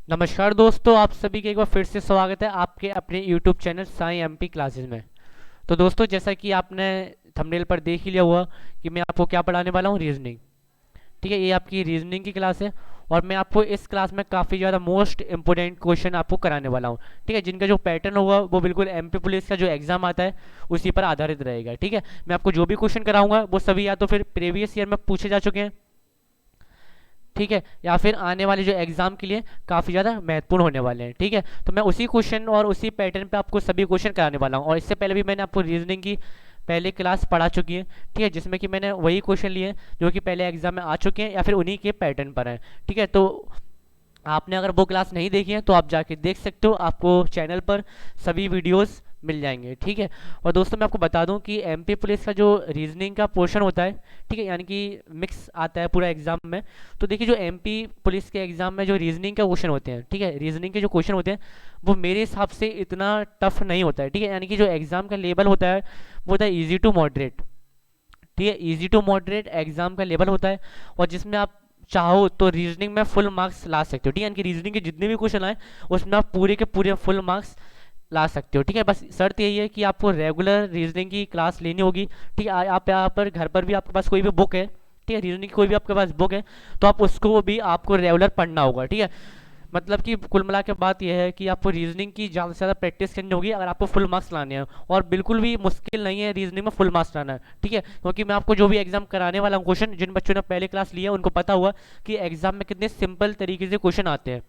नमस्कार दोस्तों, आप सभी का एक बार फिर से स्वागत है आपके अपने YouTube channel Sai MP classes में। तो दोस्तों, जैसा कि आपने थंबनेल पर देख ही लिया हुआ कि मैं आपको क्या पढ़ाने वाला हूँ, रीजनिंग। ठीक है, ये आपकी रीजनिंग की क्लास है और मैं आपको इस क्लास में काफ़ी ज़्यादा मोस्ट इंपॉर्टेंट क्वेश्चन आपको कराने वाला हूँ। ठीक है, जिनका जो पैटर्न होगा वो बिल्कुल एमपी पुलिस का जो एग्जाम आता है उसी पर आधारित रहेगा। ठीक है, मैं आपको जो भी क्वेश्चन कराऊंगा वो सभी या तो फिर प्रीवियस ईयर में पूछे जा चुके हैं, ठीक है, या फिर आने वाले जो एग्जाम के लिए काफ़ी ज़्यादा महत्वपूर्ण होने वाले हैं। ठीक है, तो मैं उसी क्वेश्चन और उसी पैटर्न पे आपको सभी क्वेश्चन कराने वाला हूँ। और इससे पहले भी मैंने आपको रीजनिंग की पहले क्लास पढ़ा चुकी है, ठीक है, जिसमें कि मैंने वही क्वेश्चन लिए हैं जो कि पहले एग्जाम में आ चुके हैं या फिर उन्हीं के पैटर्न पर हैं। ठीक है, तो आपने अगर वो क्लास नहीं देखी है तो आप जाके देख सकते हो, आपको चैनल पर सभी वीडियोस मिल जाएंगे। ठीक है, और दोस्तों मैं आपको बता दूं कि एमपी पुलिस का जो रीजनिंग का पोर्शन होता है, ठीक है, यानी कि मिक्स आता है पूरा एग्जाम में। तो देखिए, जो एमपी पुलिस के एग्जाम में जो रीजनिंग के क्वेश्चन होते हैं, ठीक है, रीजनिंग के जो क्वेश्चन होते हैं वो मेरे हिसाब से इतना टफ नहीं होता है। ठीक है, यानी कि जो एग्जाम का लेवल होता है वो होता है ईजी टू मॉडरेट। ठीक है, इजी टू मॉडरेट एग्जाम का लेवल होता है और जिसमें आप चाहो तो रीजनिंग में फुल मार्क्स ला सकते हो। ठीक है, यानी कि रीजनिंग के जितने भी क्वेश्चन आए उसमें आप पूरे के पूरे फुल मार्क्स ला सकते हो। ठीक है, बस शर्त यही है कि आपको रेगुलर रीजनिंग की क्लास लेनी होगी। ठीक है, आप यहाँ पर घर पर भी आपके पास कोई भी बुक है, ठीक है, रीजनिंग की कोई भी आपके पास बुक है तो आप उसको भी आपको रेगुलर पढ़ना होगा। ठीक है, मतलब कि कुल मिला के बात यह है कि आपको रीजनिंग की ज़्यादा से ज़्यादा प्रैक्टिस करनी होगी अगर आपको फुल मार्क्स लाने हैं। और बिल्कुल भी मुश्किल नहीं है रीजनिंग में फुल मार्क्स लाना। ठीक है, क्योंकि मैं आपको जो भी एग्जाम कराने वाला हूँ, क्वेश्चन जिन बच्चों ने पहले क्लास लिया उनको पता हुआ कि एग्जाम में कितने सिंपल तरीके से क्वेश्चन आते हैं।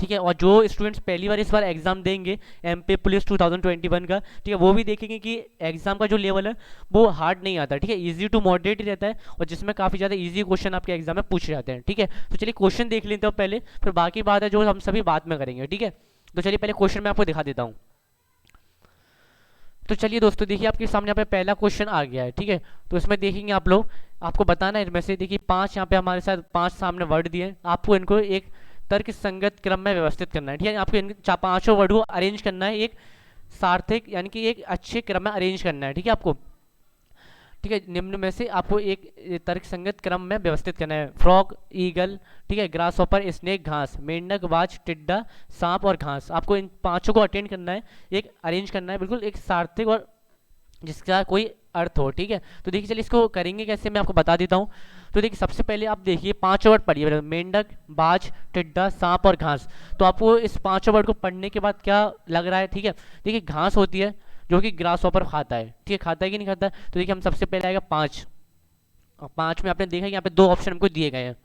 ठीक है, और जो स्टूडेंट्स पहली बार इस बार एग्जाम देंगे एमपी पुलिस 2021 का, ठीक है, वो भी देखेंगे कि एग्जाम का जो लेवल है वो हार्ड नहीं आता। ठीक है, इजी टू मॉडरेट ही रहता है और जिसमें काफ़ी ज़्यादा इजी क्वेश्चन आपके एग्जाम में पूछे जाते हैं। ठीक है, तो चलिए क्वेश्चन देख लेते हैं पहले, फिर बाकी बात है जो हम सभी बाद में करेंगे। ठीक है, तो चलिए पहले क्वेश्चन मैं आपको दिखा देता हूँ। तो चलिए दोस्तों, देखिए आपके सामने यहाँ पे पहला क्वेश्चन आ गया है। ठीक है, तो इसमें देखेंगे आप लोग, आपको बताना है इनमें से, देखिए पांच यहाँ पे हमारे साथ पांच सामने वर्ड दिए हैं, आपको इनको एक तर्क संगत क्रम में व्यवस्थित करना है। ठीक है, आपको इन पांचों वर्ड को अरेंज करना है एक सार्थक यानी कि एक अच्छे क्रम में अरेंज करना है। ठीक है आपको, ठीक है, निम्न में से आपको एक तर्क संगत क्रम में व्यवस्थित करना है। फ्रॉग, ईगल, ठीक है, ग्रास हॉपर, स्नेक, घास, मेंढक, बाज, टिड्डा, सांप और घास, आपको इन पांचों को अटेंड करना है, एक अरेंज करना है बिल्कुल एक सार्थक और जिसका कोई अर्थ हो। ठीक है, तो देखिए चलिए इसको करेंगे कैसे, मैं आपको बता देता हूँ। तो देखिए सबसे पहले आप देखिए पांचों वर्ड पढ़िए, मेंढक, बाज, टिड्डा, सांप और घास। तो आपको इस पांचों वर्ड को पढ़ने के बाद क्या लग रहा है? ठीक है, देखिए घास होती है जो कि ग्रास हॉपर खाता है। ठीक है, खाता है कि नहीं खाता है? तो देखिए हम सबसे पहले आएगा पाँच, और पाँच में आपने देखा कि यहाँ पे दो ऑप्शन हमको दिए गए हैं।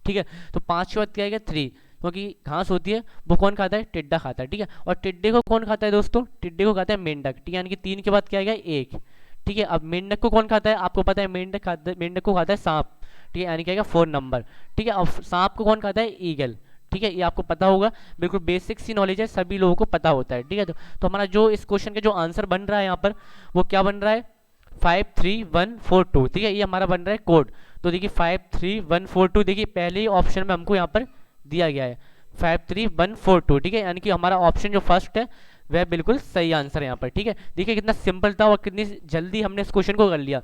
ठीक है, तो पाँच के बाद क्या आएगा? थ्री, क्योंकि घास होती है वो कौन खाता है? टिड्डा खाता है। ठीक है, और टिड्डे को कौन खाता है दोस्तों? टिड्डे को खाता है मेंढक। ठीक है, यानी कि तीन के बाद क्या आएगा? एक। ठीक है, अब मेंढक को कौन खाता है? आपको पता है मेंढक खाता है, मेंढक को खाता है सांप। ठीक है, यानी क्या आएगा? Four number. ठीक है, अब सांप को कौन खाता है? ईगल। ठीक है, ये आपको पता होगा, बिल्कुल बेसिक सी नॉलेज है, सभी लोगों को पता होता है। ठीक है, तो हमारा जो इस क्वेश्चन का जो आंसर बन रहा है यहाँ पर वो क्या बन रहा है? 53142। ठीक है, ये हमारा बन रहा है कोड। तो देखिए 53142, देखिए पहले ही ऑप्शन में हमको यहाँ पर दिया गया है 53142। ठीक है, यानी कि हमारा ऑप्शन जो फर्स्ट है वह बिल्कुल सही आंसर है यहाँ पर। ठीक है, देखिए कितना सिंपल था और कितनी जल्दी हमने इस क्वेश्चन को कर लिया।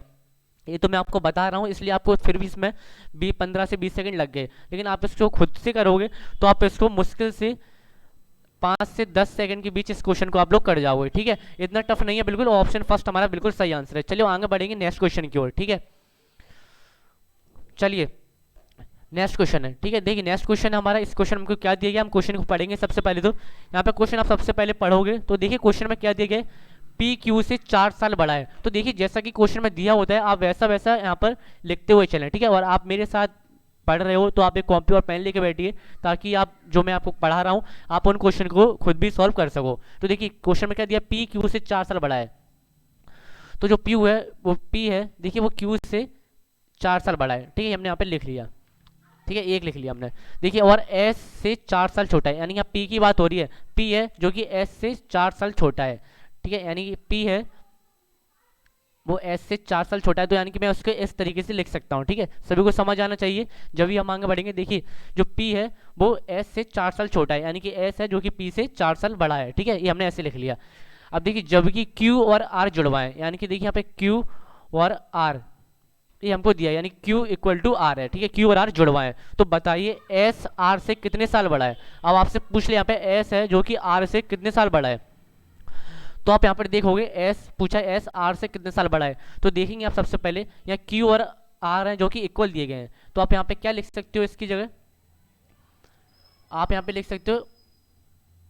ये तो मैं आपको बता रहा हूँ, इसलिए आपको फिर भी इसमें 15 से 20 सेकंड लग गए, लेकिन आप इसको खुद से करोगे तो आप इसको मुश्किल से 5 से 10 सेकंड के बीच इस क्वेश्चन को आप लोग कर जाओगे। ठीक है, इतना टफ नहीं है बिल्कुल, ऑप्शन फर्स्ट हमारा बिल्कुल सही आंसर है। चलिए आगे बढ़ेंगे नेक्स्ट क्वेश्चन की ओर। ठीक है, चलिए नेक्स्ट क्वेश्चन है। ठीक है, देखिए नेक्स्ट क्वेश्चन हमारा, इस क्वेश्चन में हमको क्या दिया गया, हम क्वेश्चन को पढ़ेंगे सबसे पहले। तो यहाँ पे क्वेश्चन आप सबसे पहले पढ़ोगे तो देखिए क्वेश्चन में क्या दिया गया है? पी क्यू से 4 साल बड़ा है। तो देखिए जैसा कि क्वेश्चन में दिया होता है आप वैसा वैसा यहाँ पर लिखते हुए चलें। ठीक है, और आप मेरे साथ पढ़ रहे हो तो आप एक कॉपी और पेन लेके बैठिए, ताकि आप जो मैं आपको पढ़ा रहा हूँ आप उन क्वेश्चन को खुद भी सॉल्व कर सको। तो देखिए क्वेश्चन में क्या दिया? पी क्यू से 4 साल बड़ा है। तो जो पी है वो पी है, देखिए वो क्यू से 4 साल बड़ा है। ठीक है, हमने यहाँ पे लिख लिया। ठीक है, एक लिख लिया हमने। देखिए और एस से 4 साल छोटा है, यानी यहाँ पी की बात हो रही है, पी है जो कि एस से 4 साल छोटा है। ठीक है, यानी कि पी है वो एस से 4 साल छोटा है, तो यानी कि मैं उसको इस तरीके से लिख सकता हूँ। ठीक है, सभी को समझ आना चाहिए जब भी हम आगे बढ़ेंगे। देखिए जो पी है वो एस से 4 साल छोटा है, यानी कि एस है जो कि पी से 4 साल बड़ा है। ठीक है, ये हमने ऐसे लिख लिया। अब देखिए जब कि क्यू और आर जुड़वाएं, यानी कि देखिए यहाँ पे क्यू और आर, ये हमको दिया, यानी Q इक्वल टू आर है, ठीक है, Q और R जुड़वा है। तो बताइए S R से कितने साल बड़ा है। अब आपसे पूछ ले, यहाँ पे S है जो कि R से कितने साल बड़ा है। तो आप यहाँ पर देखोगे S पूछा है, S R से कितने साल बड़ा है। तो देखेंगे आप सबसे पहले यहाँ Q और R है जो कि इक्वल दिए गए हैं। तो आप यहाँ पे क्या लिख सकते हो इसकी जगह, आप यहाँ पे लिख सकते हो,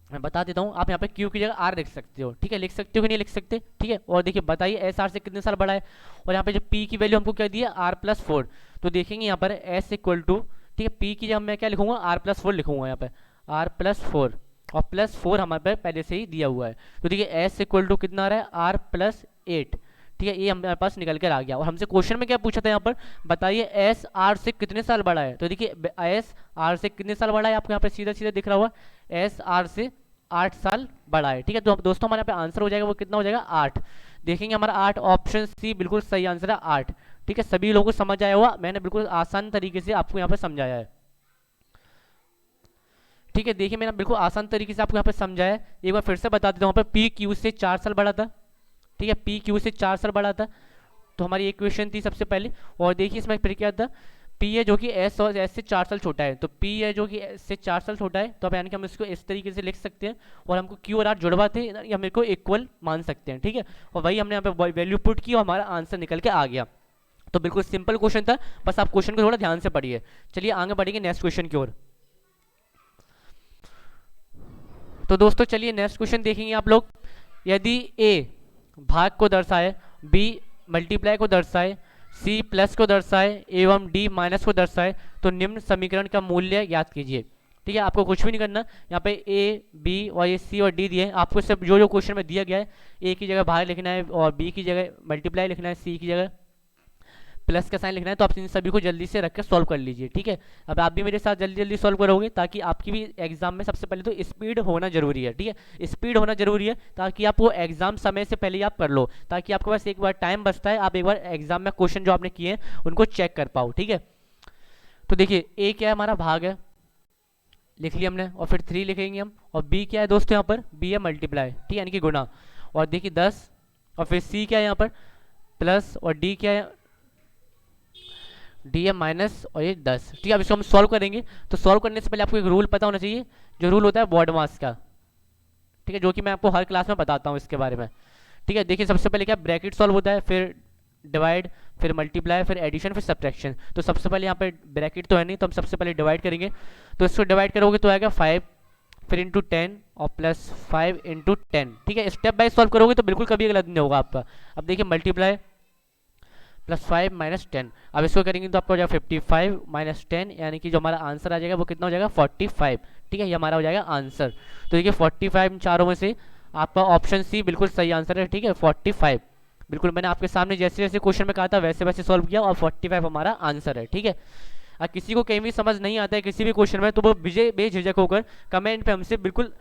मैं बता देता हूँ, आप यहाँ पे Q की जगह R लिख सकते हो, ठीक है, लिख सकते हो कि नहीं लिख सकते, ठीक है। और देखिए बताइए एस आर से कितने साल बड़ा है। और यहाँ पे जो P की वैल्यू हमको क्या दी है, R+4। तो देखेंगे यहाँ पर S इक्वल टू, ठीक है, P की जगह मैं क्या लिखूंगा, R+4 लिखूंगा यहाँ पे, R+4, और +4 हमारे पे पहले से ही दिया हुआ है। तो देखिए S इक्वल टू कितना आ रहा है, R+8, ठीक है, ये हमारे पास निकल कर आ गया। और हमसे क्वेश्चन में क्या पूछा था यहाँ पर, बताइए एस आर से कितने साल बड़ा है। तो देखिए एस आर से कितने साल बड़ा है, आपको यहाँ पे सीधा सीधा दिख रहा हुआ, एस आर से 8 साल बड़ा है, ठीक है। तो दोस्तों हमारे यहाँ पे आंसर हो जाएगा, वो कितना हो जाएगा, 8। देखेंगे हमारा 8, ऑप्शन सी बिल्कुल सही आंसर है, 8, ठीक है। सभी लोगों को समझ आया हुआ, मैंने बिल्कुल आसान तरीके से आपको यहाँ पे समझाया है, ठीक है। देखिए मैंने बिल्कुल आसान तरीके से आपको यहाँ पे समझाया है। एक बार फिर से बता देता हूँ, यहाँ पे पी क्यू से 4 साल बड़ा था, ठीक है, पी क्यू से 4 साल बड़ा था। तो हमारी इक्वेशन थी सबसे पहले। और देखिए इसमें फिर क्या था, पी है जो कि एस और एस से 4 साल छोटा है, तो पी है जो कि एस से 4 साल छोटा है, तो अब यानी कि हम इसको इस तरीके से लिख सकते हैं। और हमको क्यू और आर जुड़वाते हैं या मेरे को इक्वल मान सकते हैं, ठीक है। और वही हमने यहाँ पे वैल्यू पुट की और हमारा आंसर निकल के आ गया। तो बिल्कुल सिंपल क्वेश्चन था, बस आप क्वेश्चन को थोड़ा ध्यान से पढ़िए। चलिए आगे बढ़ेंगे नेक्स्ट क्वेश्चन की ओर। तो दोस्तों चलिए नेक्स्ट क्वेश्चन देखेंगे आप लोग। यदि ए भाग को दर्शाए, बी मल्टीप्लाई को दर्शाए, सी प्लस को दर्शाए एवं डी माइनस को दर्शाए, तो निम्न समीकरण का मूल्य ज्ञात कीजिए, ठीक है। आपको कुछ भी नहीं करना, यहाँ पे ए बी और ये सी और डी दिए हैं, आपको सिर्फ जो जो क्वेश्चन में दिया गया है, ए की जगह भाग लिखना है और बी की जगह मल्टीप्लाई लिखना है, सी की जगह प्लस का साइन लिखना है। तो आप इन सभी को जल्दी से रख कर सॉल्व कर लीजिए, ठीक है। अब आप भी मेरे साथ जल्दी जल्दी सॉल्व करोगे, ताकि आपकी भी एग्जाम में सबसे पहले तो स्पीड होना जरूरी है, ठीक है, स्पीड होना जरूरी है, ताकि आप वो एग्जाम समय से पहले ही आप कर लो, ताकि आपके पास एक बार टाइम बचता है, आप एक बार एग्जाम में क्वेश्चन जो आपने किए हैं उनको चेक कर पाओ, ठीक है। तो देखिए ए क्या है, हमारा भाग है, लिख लिया हमने, और फिर 3 लिखेंगे हम। और बी क्या है दोस्तों, यहाँ पर बी है मल्टीप्लाई, ठीक है, यानी कि गुना। और देखिए 10, और फिर सी क्या है यहाँ पर प्लस, और डी क्या है, डी है माइनस, और ये 10, ठीक है। अब इसको हम सॉल्व करेंगे। तो सॉल्व करने से पहले आपको एक रूल पता होना चाहिए, जो रूल होता है बॉड मास का, ठीक है, जो कि मैं आपको हर क्लास में बताता हूँ इसके बारे में, ठीक है। देखिए सबसे पहले क्या ब्रैकेट सॉल्व होता है, फिर डिवाइड, फिर मल्टीप्लाई, फिर एडिशन, फिर सब्ट्रैक्शन। तो सबसे पहले यहाँ पे ब्रैकेट तो है नहीं, तो हम सबसे पहले डिवाइड करेंगे। तो इसको डिवाइड करोगे तो आएगा 5, फिर इंटू 10 और प्लस 5 इंटू 10, ठीक है। स्टेप बाय सॉल्व करोगे तो बिल्कुल कभी गलत नहीं होगा आपका। अब देखिए मल्टीप्लाई प्लस 5 माइनस 10, अब इसको करेंगे तो आपका हो जाएगा 55 माइनस 10, यानी कि जो हमारा आंसर आ जाएगा वो कितना हो जाएगा 45, ठीक है, ये हमारा हो जाएगा आंसर। तो देखिए 45 चारों में से आपका ऑप्शन सी बिल्कुल सही आंसर है, ठीक है, 45 बिल्कुल मैंने आपके सामने जैसे जैसे क्वेश्चन में कहा था वैसे वैसे सॉल्व किया, और 45 हमारा आंसर है, ठीक है। अगर किसी को कहीं भी समझ नहीं आता है किसी भी क्वेश्चन में, तो वो बेझिझक होकर कमेंट पे हमसे बिल्कुल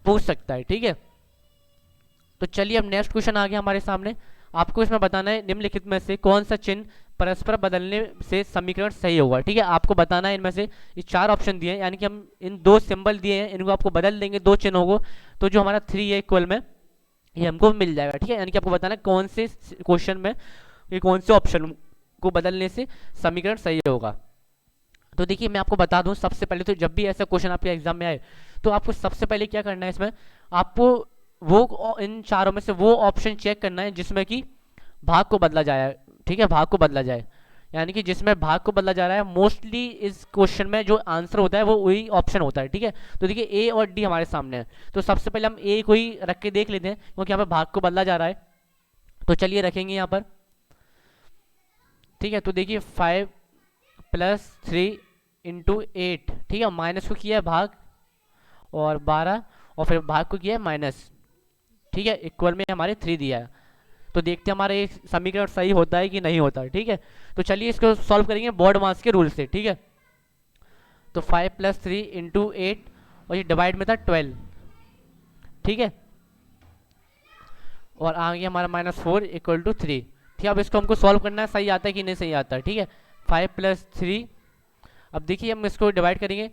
पूछ सकता है, ठीक है। तो चलिए अब नेक्स्ट क्वेश्चन आ गया हमारे सामने। आपको इसमें बताना है निम्नलिखित में से कौन सा चिन्ह परस्पर बदलने से समीकरण सही होगा, ठीक है। आपको बताना है इनमें से, ये 4 ऑप्शन दिए हैं, यानी कि हम इन 2 सिंबल दिए हैं, इनको आपको बदल देंगे 2 चिन्हों को, तो जो हमारा 3 है इक्वल में ये हमको मिल जाएगा, ठीक है। यानी कि आपको बताना है कौन से क्वेश्चन में ये कौन से ऑप्शन को बदलने से समीकरण सही होगा। तो देखिए मैं आपको बता दूं, सबसे पहले तो जब भी ऐसा क्वेश्चन आपके एग्जाम में आए, तो आपको सबसे पहले क्या करना है, इसमें आपको वो इन चारों में से वो ऑप्शन चेक करना है जिसमें कि भाग को बदला जाए, ठीक है, भाग को बदला जाए, यानी कि जिसमें भाग को बदला जा रहा है। मोस्टली इस क्वेश्चन में जो आंसर होता है वो वही ऑप्शन होता है, ठीक है। तो देखिए ए और डी हमारे सामने है, तो सबसे पहले हम ए को ही रख के देख लेते हैं, क्योंकि यहाँ पर भाग को बदला जा रहा है। तो चलिए रखेंगे यहाँ पर, ठीक है। तो देखिए 5 प्लस 3 इंटू 8, ठीक है, माइनस को किया है भाग, और 12, और फिर भाग को किया है माइनस, ठीक है, इक्वल में हमारे 3 दिया है। तो देखते हैं हमारा ये समीकरण सही होता है कि नहीं होता है, ठीक है। तो चलिए इसको सॉल्व करेंगे बॉड मास के रूल से, ठीक है। तो 5 प्लस 3 इंटू 8, और ये डिवाइड में था 12, ठीक है, और आ गया हमारा -4 इक्वल टू 3, ठीक है। अब इसको हमको सॉल्व करना है, सही आता है कि नहीं सही आता है, ठीक है। 5 प्लस 3, अब देखिए हम इसको डिवाइड करेंगे,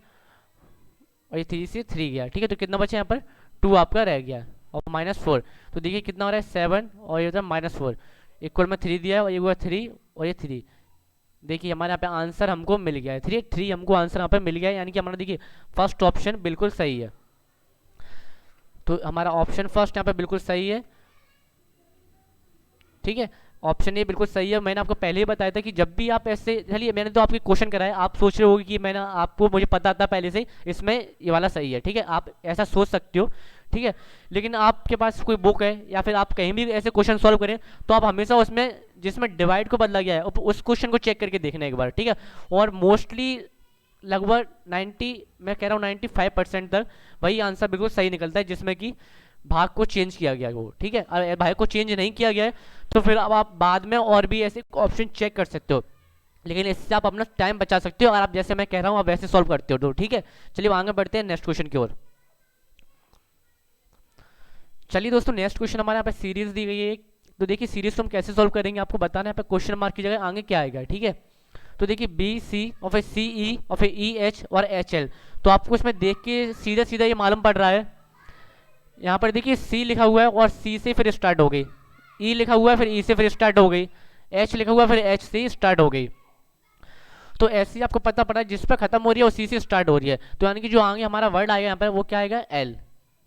और ये 3 से 3 गया, ठीक है। तो कितना बचा यहाँ पर 2 आपका रह गया, और -4, तो देखिए कितना हो रहा है 7, और ये होता है -4, इक्वल में 3 दिया है, और ये हुआ 3, और ये 3। देखिए हमारे यहाँ पे आंसर हमको मिल गया है 3, 3 हमको आंसर यहाँ पे मिल गया है, यानी कि हमारा देखिए फर्स्ट ऑप्शन बिल्कुल सही है। तो हमारा ऑप्शन फर्स्ट यहाँ पे बिल्कुल सही है, ठीक है। ऑप्शन ये बिल्कुल सही है। मैंने आपको पहले ही बताया था कि जब भी आप ऐसे, चलिए मैंने तो आपके क्वेश्चन कराए, आप सोच रहे होगे कि मैंने आपको, मुझे पता था पहले से इसमें ये वाला सही है, ठीक है, आप ऐसा सोच सकते हो, ठीक है। लेकिन आपके पास कोई बुक है या फिर आप कहीं भी ऐसे क्वेश्चन सॉल्व करें तो आप हमेशा उसमें जिसमें डिवाइड को बदला गया है उस क्वेश्चन को चेक करके देखना एक बार, ठीक है। और मोस्टली लगभग 90, मैं कह रहा हूँ 95% तक वही आंसर बिल्कुल सही निकलता है जिसमें कि भाग को चेंज किया गया हो, ठीक है। अगर भाग को चेंज नहीं किया गया है तो फिर अब आप बाद में और भी ऐसे ऑप्शन चेक कर सकते हो, लेकिन इससे आप अपना टाइम बचा सकते हो और आप जैसे मैं कह रहा हूँ आप वैसे सॉल्व करते हो, तो ठीक है। चलिए आगे बढ़ते हैं नेक्स्ट क्वेश्चन की ओर। चलिए दोस्तों नेक्स्ट क्वेश्चन हमारे यहाँ पे सीरीज दी गई है, तो देखिए सीरीज को हम कैसे सॉल्व करेंगे आपको बताना है। यहाँ पे क्वेश्चन मार्क की जगह आगे क्या आएगा, ठीक है। तो देखिए बी सी और फिर सी ई और फिर ई एच और एच एल, तो आपको इसमें देख के सीधा सीधा ये मालूम पड़ रहा है, यहाँ पर देखिए सी लिखा हुआ है और सी से फिर स्टार्ट हो गई, ई लिखा हुआ है फिर ई से फिर स्टार्ट हो गई, एच लिखा हुआ है फिर एच से स्टार्ट हो गई। तो ऐसे ही आपको पता पड़ा जिस पर खत्म हो रही है वो सी से स्टार्ट हो रही है, तो यानी कि जो आगे हमारा वर्ड आएगा यहाँ पर वो क्या आएगा, एल,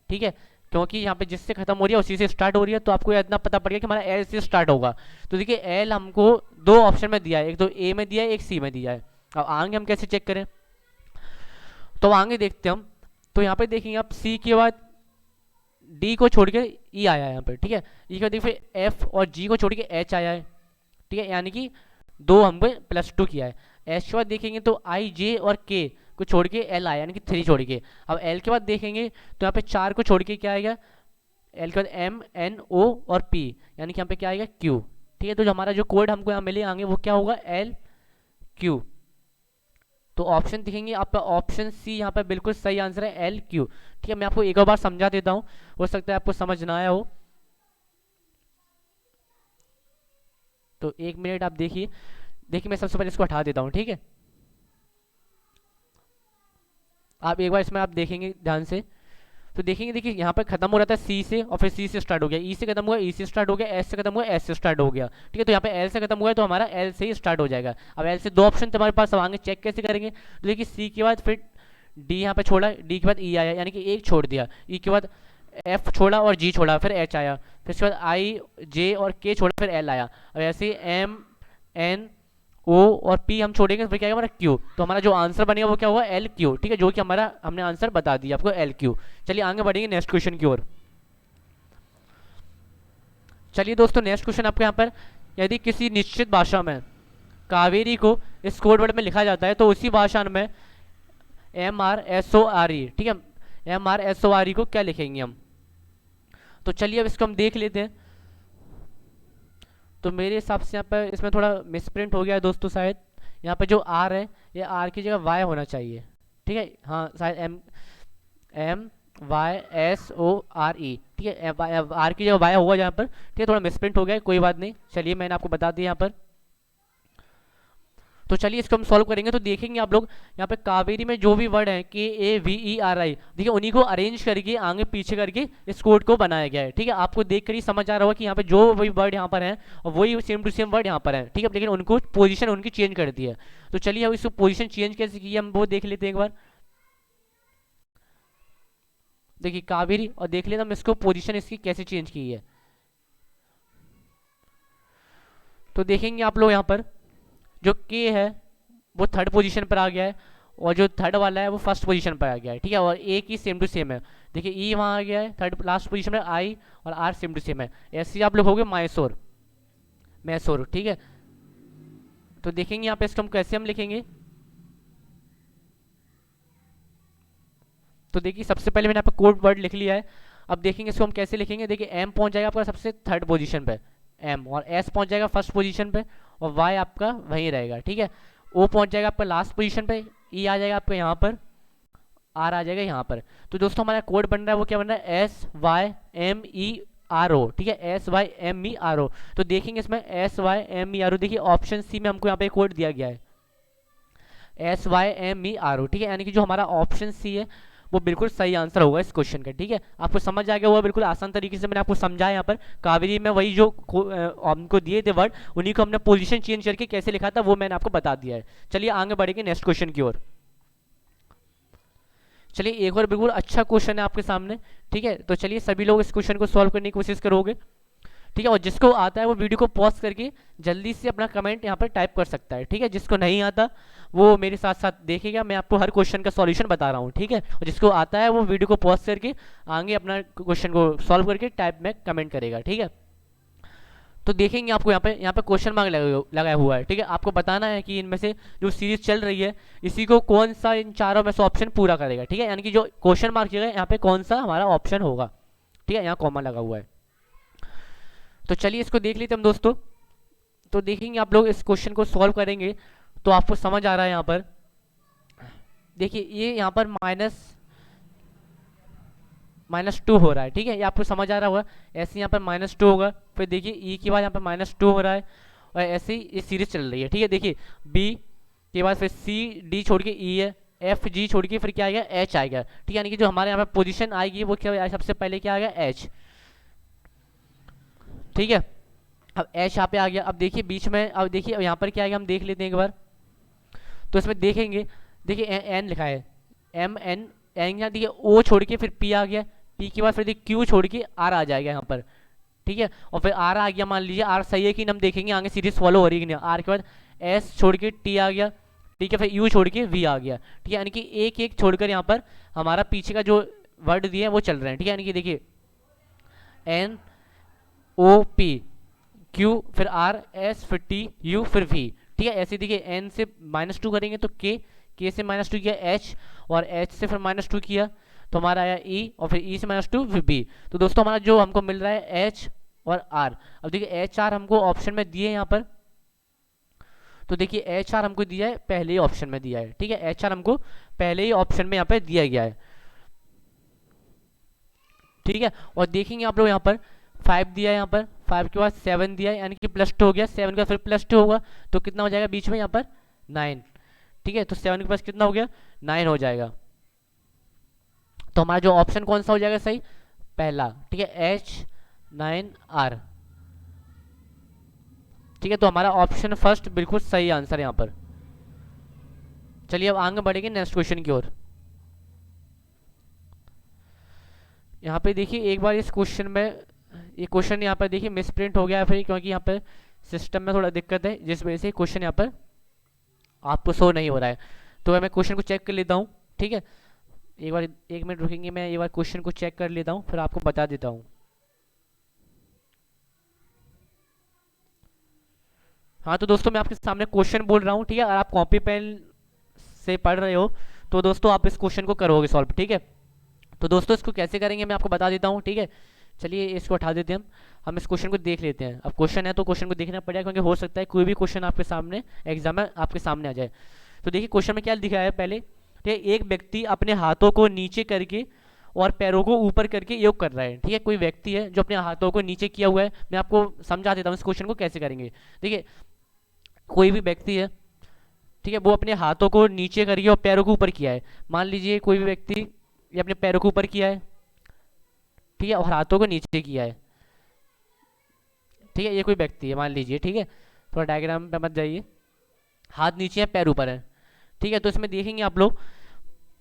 ठीक है। क्योंकि यहाँ पे जिससे खत्म हो रही है उसी से स्टार्ट हो रही है, तो आपको इतना पता पड़ गया कि हमारा एल से स्टार्ट होगा। तो देखिए एल हमको दो ऑप्शन में दिया है, एक तो ए में दिया है एक सी में दिया है। अब आगे हम कैसे चेक करें, तो आगे देखते हैं हम। तो यहाँ पे देखेंगे आप सी के बाद डी को छोड़ के ई आया है यहाँ पे, ठीक है। ई के बाद देखिए फिर एफ और जी को छोड़ के एच आया है, ठीक है, यानी कि दो हमको +2 किया है। एच के बाद देखेंगे तो आई जे और के को छोड़ के एल आया, यानी कि 3 छोड़ के। अब एल के बाद देखेंगे तो यहाँ पे 4 को छोड़ के क्या आएगा, एल के बाद एम एन ओ और पी, यानी कि यहाँ पे क्या आएगा क्यू, ठीक है। तो जो हमारा जो कोड हमको यहाँ मिले आगे वो क्या होगा, एल क्यू। तो ऑप्शन दिखेंगे आपका ऑप्शन सी यहाँ पे बिल्कुल सही आंसर है, एल क्यू, ठीक है। मैं आपको एक और बार समझा देता हूँ, हो सकता है आपको समझ ना आया हो, तो 1 मिनट आप देखिए। देखिए मैं सबसे पहले इसको हटा देता हूँ, ठीक है। आप एक बार इसमें आप देखेंगे ध्यान से, तो देखेंगे देखिए यहाँ पर खत्म हो रहा था सी से और फिर सी से स्टार्ट हो गया, ई से खत्म हुआ ई से स्टार्ट हो गया, एस से खत्म हुआ एस से स्टार्ट हो गया, ठीक है। तो यहाँ पे एल से खत्म हुआ है तो हमारा एल से ही स्टार्ट हो जाएगा। अब एल से दो ऑप्शन तुम्हारे पास, अब आगे चेक कैसे करेंगे, तो देखिए सी के बाद फिर डी यहाँ पे छोड़ा, डी के बाद ई आया, यानी कि एक छोड़ दिया, ई के बाद एफ छोड़ा और जी छोड़ा, फिर एच आया, फिर उसके बाद आई जे और के छोड़ा, फिर एल आया। अब ऐसे ही एम एन ओ और पी हम छोड़ेंगे तो फिर क्या आएगा हमारा क्यू, तो हमारा जो आंसर बनेगा वो क्या होगा, एल क्यू, ठीक है, जो कि हमारा हमने आंसर बता दिया आपको, एल क्यू। चलिए आगे बढ़ेंगे नेक्स्ट क्वेश्चन की ओर। चलिए दोस्तों नेक्स्ट क्वेश्चन आपके यहाँ पर, यदि किसी निश्चित भाषा में कावेरी को इस कोड वर्ड में लिखा जाता है तो उसी भाषा में MRSORE, ठीक है, MRSORE को क्या लिखेंगे हम, तो चलिए अब इसको हम देख लेते हैं। तो मेरे हिसाब से यहाँ पर इसमें थोड़ा मिसप्रिंट हो गया है दोस्तों, शायद यहाँ पे जो आर है ये आर की जगह वाई होना चाहिए, ठीक है, हाँ शायद MYSORE, ठीक है, आर की जगह वाई होगा यहाँ पर, ठीक है, थोड़ा मिसप्रिंट हो गया है, कोई बात नहीं। चलिए मैंने आपको बता दिया यहाँ पर, तो चलिए इसको हम सॉल्व करेंगे। तो देखेंगे आप लोग यहाँ पे कावेरी में जो भी वर्ड है KAVERI, देखिए उन्हीं को अरेंज करके आगे पीछे करके इस कोड को बनाया गया है, ठीक है। आपको देख कर ही समझ आ रहा होगा कि यहाँ पे जो वही वर्ड यहाँ पर है और वही सेम टू सेम वर्ड यहाँ पर है, ठीक है, लेकिन उनको पोजीशन उनकी चेंज कर दी है। तो चलिए अब इसको पोजीशन चेंज कैसे की है हम वो देख लेते हैं एक बार। देखिए कावेरी, और देख लेते हम इसको पोजीशन इसकी कैसे चेंज की है। तो देखेंगे आप लोग यहाँ पर जो के है वो थर्ड पोजीशन पर आ गया है और जो थर्ड वाला है वो फर्स्ट पोजीशन पर आ गया है, ठीक है, और ए की सेम टू सेम है। देखिए ई वहाँ आ गया है थर्ड लास्ट पोजीशन में, आई और आर सेम टू सेम है। ऐसे ही आप लोग हो गए मैसोर, मैसोर, ठीक है। तो देखेंगे यहाँ पे इसको हम कैसे हम लिखेंगे। तो देखिए सबसे पहले मैंने यहाँ पे कोड वर्ड लिख लिया है, अब देखेंगे इसको हम कैसे लिखेंगे। देखिए एम पहुंच जाएगा आपका सबसे थर्ड पोजीशन पे, एम, और एस पहुंच जाएगा फर्स्ट पोजीशन पे और वाई आपका वहीं रहेगा, ठीक है। ओ पहुंच जाएगा आपका लास्ट पोजीशन पे, ई आ जाएगा आपका यहाँ पर, आर आ जाएगा यहाँ पर। तो दोस्तों हमारा कोड बन रहा है वो क्या बन रहा है, SYMERO, ठीक है, SYMERO। तो देखेंगे इसमें SYMERO, देखिए ऑप्शन सी में हमको यहाँ पे कोड दिया गया है SYMERO, ठीक है, यानी कि जो हमारा ऑप्शन सी है वो बिल्कुल सही आंसर होगा इस क्वेश्चन का। ठीक है, आपको समझ आ गया होगा, बिल्कुल आसान तरीके से मैंने आपको समझाया। यहाँ पर कावेरी में वही जो हमको दिए थे वर्ड, उन्हीं को हमने पोजीशन चेंज करके कैसे लिखा था वो मैंने आपको बता दिया है। चलिए आगे बढ़ेंगे नेक्स्ट क्वेश्चन की ओर। चलिए एक और बिल्कुल अच्छा क्वेश्चन है आपके सामने। ठीक है, तो चलिए सभी लोग इस क्वेश्चन को सॉल्व करने की कोशिश करोगे। ठीक है, और जिसको आता है वो वीडियो को पॉज करके जल्दी से अपना कमेंट यहाँ पर टाइप कर सकता है। ठीक है, जिसको नहीं आता वो मेरे साथ साथ देखेगा, मैं आपको हर क्वेश्चन का सॉल्यूशन बता रहा हूँ। ठीक है, और जिसको आता है वो वीडियो को पॉज करके आगे अपना क्वेश्चन को सॉल्व करके टाइप में कमेंट करेगा। ठीक है, तो देखेंगे आपको यहाँ पे क्वेश्चन मार्क लगाया हुआ है। ठीक है, आपको बताना है कि इनमें से जो सीरीज चल रही है इसी को कौन सा इन चारों में से ऑप्शन पूरा करेगा। ठीक है, यानी कि जो क्वेश्चन मार्क किया गया यहाँ पे कौन सा हमारा ऑप्शन होगा। ठीक है, यहाँ कॉमा लगा हुआ है। तो चलिए इसको देख लेते हैं हम दोस्तों। तो देखेंगे आप लोग इस क्वेश्चन को सॉल्व करेंगे तो आपको समझ आ रहा है। यहाँ पर देखिए ये यहाँ पर -2 हो रहा है। ठीक है, ये आपको समझ आ रहा होगा। ऐसे यहाँ पर -2 होगा, फिर देखिए ई के बाद यहाँ पर -2 हो रहा है, और ऐसे ही ये सीरीज चल रही है। ठीक है, देखिए बी के बाद फिर सी डी छोड़ के ई है, एफ जी छोड़ के फिर क्या आएगा, एच आएगा। ठीक है, यानी कि जो हमारे यहाँ पर पोजीशन आएगी वो क्या, सबसे पहले क्या आएगा, एच। ठीक है, अब एच यहाँ पे आ गया। अब देखिए बीच में, अब देखिए अब यहाँ पर क्या आएगा, हम देख लेते हैं एक बार। तो इसमें देखेंगे, देखिए एन लिखा है, एम एन एन, यहाँ देखिए ओ छोड़ के फिर पी आ गया, पी के बाद फिर देखिए क्यू छोड़ के आर आ जाएगा यहाँ पर। ठीक है, और फिर आर आ गया, मान लीजिए आर सही है कि हम देखेंगे आगे सीरीज फॉलो हो रही है कि नहीं। आर के बाद एस छोड़ के टी आ गया। ठीक है, फिर यू छोड़ के वी आ गया। ठीक है, यानी कि एक एक छोड़कर यहाँ पर हमारा पीछे का जो वर्ड दिए हैं वो चल रहे हैं। ठीक है, यानी कि देखिए एन ओ पी क्यू फिर आर एस फिर टी यू फिर वी। ठीक है, ऐसे देखिए एन से -2 करेंगे तो के से -2 किया एच, और एच से फिर -2 किया तो हमारा आया ई, और फिर ई से -2 फिर बी। तो दोस्तों हमारा जो हमको मिल रहा है एच और आर। अब देखिए एच आर हमको ऑप्शन में दिए यहाँ पर, तो देखिए एच आर हमको दिया है पहले ही ऑप्शन में दिया है। ठीक है, एच आर हमको पहले ही ऑप्शन में यहाँ पे दिया गया है। ठीक है, और देखेंगे आप लोग यहाँ पर 5 दिया है, यहाँ पर 5 के बाद 7 दिया है, यानी कि +2 हो गया। 7 का फिर +2 होगा तो कितना हो जाएगा बीच में यहाँ पर 9। ठीक है, तो 7 के पास कितना हो गया, 9 हो जाएगा। तो हमारा जो ऑप्शन कौन सा हो जाएगा सही, पहला। ठीक है, H9R। ठीक है, तो हमारा ऑप्शन फर्स्ट बिल्कुल सही आंसर है यहाँ पर। चलिए अब आगे बढ़ेंगे नेक्स्ट क्वेश्चन की ओर। यहाँ पे देखिए एक बार इस क्वेश्चन में, ये क्वेश्चन यहाँ पर देखिए मिसप्रिंट हो गया है फिर, क्योंकि यहाँ पर सिस्टम में थोड़ा दिक्कत है जिस वजह से क्वेश्चन यहाँ पर आपको शो नहीं हो रहा है। तो मैं क्वेश्चन को चेक कर लेता हूँ। ठीक है, एक बार 1 मिनट रुकेंगे, मैं एक बार क्वेश्चन को चेक कर लेता हूँ फिर आपको बता देता हूँ। हाँ तो दोस्तों मैं आपके सामने क्वेश्चन बोल रहा हूँ। ठीक है, अगर आप कॉपी पेन से पढ़ रहे हो तो दोस्तों आप इस क्वेश्चन को करोगे सॉल्व। ठीक है, तो दोस्तों इसको कैसे करेंगे मैं आपको बता देता हूँ। ठीक है, चलिए इसको हटा देते हैं, हम इस क्वेश्चन को देख लेते हैं। अब क्वेश्चन है तो क्वेश्चन को देखना पड़ेगा, क्योंकि हो सकता है कोई भी क्वेश्चन आपके सामने एग्जाम में आपके सामने आ जाए। तो देखिए क्वेश्चन में क्या लिखा है पहले, ठीक है, एक व्यक्ति अपने हाथों को नीचे करके और पैरों को ऊपर करके योग कर रहा है। ठीक है, कोई व्यक्ति है जो अपने हाथों को नीचे किया हुआ है। मैं आपको समझा देता हूँ इस क्वेश्चन को कैसे करेंगे। देखिए कोई भी व्यक्ति है, ठीक है, वो अपने हाथों को नीचे करके और पैरों को ऊपर किया है। मान लीजिए कोई भी व्यक्ति ये अपने पैरों को ऊपर किया है, ठीक है, और हाथों को नीचे किया है। ठीक है, ये कोई व्यक्ति है मान लीजिए। ठीक है, थोड़ा डायग्राम पे मत जाइए, हाथ नीचे है पैर ऊपर है। ठीक है, तो इसमें देखेंगे आप लोग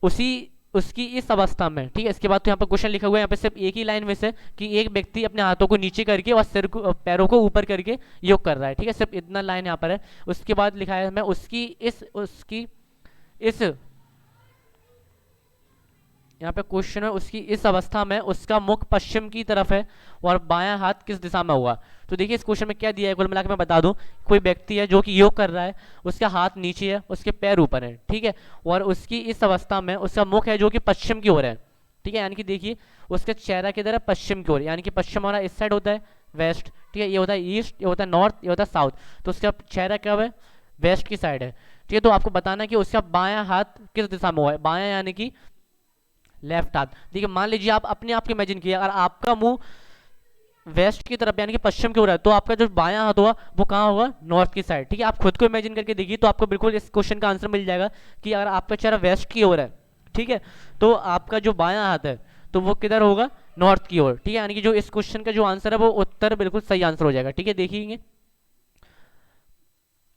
उसकी इस अवस्था में। ठीक है, इसके बाद तो यहाँ पर क्वेश्चन लिखा हुआ है, यहाँ पे सिर्फ एक ही लाइन में से कि एक व्यक्ति अपने हाथों को नीचे करके और सिर को पैरों को ऊपर करके योग कर रहा है। ठीक है, सिर्फ इतना लाइन यहाँ पर है। उसके बाद लिखा है मैं उसकी इस यहाँ पे क्वेश्चन है, उसकी इस अवस्था में उसका मुख पश्चिम की तरफ है और बायां हाथ किस दिशा में होगा। तो देखिए इस क्वेश्चन में क्या दिया है, कुल मिलाकर मैं बता दूं, कोई व्यक्ति है जो कि योग कर रहा है, उसका हाथ नीचे है, उसके पैर ऊपर है। ठीक है, और उसकी इस अवस्था में उसका मुख है जो कि पश्चिम की ओर है। ठीक है, यानी कि देखिए उसका चेहरा किधर है, पश्चिम की ओर, यानी कि पश्चिम हमारा इस साइड होता है वेस्ट। ठीक है, ये होता है ईस्ट, ये होता है नॉर्थ, ये होता है साउथ। तो उसका चेहरा क्या है, वेस्ट की साइड है। ठीक है, तो आपको बताना है कि उसका बायां हाथ किस दिशा में हुआ है, बायां यानी कि लेफ्ट हाथ। देखिए मान लीजिए आप अपने आप को इमेजिन किया, अगर आपका मुंह वेस्ट की तरफ यानी कि पश्चिम की ओर है, तो आपका जो बायां हाथ होगा वो कहाँ होगा, नॉर्थ की साइड। ठीक है, आप खुद को इमेजिन करके देखिए तो आपको बिल्कुल इस क्वेश्चन का आंसर मिल जाएगा कि अगर आपका चेहरा वेस्ट की ओर है, ठीक है। तो आपका जो बायां हाथ है तो वो किधर होगा, नॉर्थ की ओर, ठीक है। यानी कि जो इस क्वेश्चन का जो आंसर है वो उत्तर बिल्कुल सही आंसर हो जाएगा, ठीक है। देखिए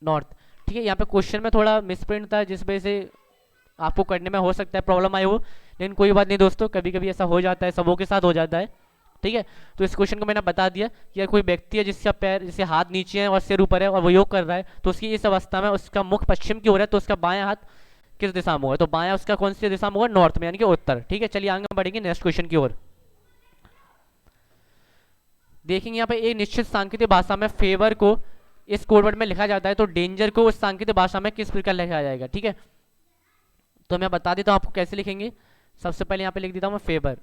नॉर्थ, ठीक है। यहाँ पे क्वेश्चन में थोड़ा मिसप्रिंट था जिस वजह से आपको करने में हो सकता है प्रॉब्लम आई हो, लेकिन कोई बात नहीं दोस्तों, कभी कभी ऐसा हो जाता है, सबों के साथ हो जाता है, ठीक है। तो इस क्वेश्चन को मैंने बता दिया कि अगर कोई व्यक्ति है जिसका पैर, जिसके हाथ नीचे है और सिर ऊपर है और वो योग कर रहा है, तो उसकी इस अवस्था में उसका मुख पश्चिम की ओर है, तो उसका बायां हाथ किस दिशा में होगा, तो बायां उसका कौन सी दिशा में होगा, नॉर्थ में, यानी कि उत्तर, ठीक है। चलिए आगे बढ़ेंगे नेक्स्ट क्वेश्चन की ओर। देखेंगे यहाँ पे एक निश्चित सांकेतिक भाषा में फेवर को इस कोडवर्ड में लिखा जाता है, तो डेंजर को उस सांकेतिक भाषा में किस प्रकार लिखा जाएगा, ठीक है। तो मैं बता देता हूँ आपको कैसे लिखेंगे। सबसे पहले यहाँ पे लिख देता हूँ मैं फेवर,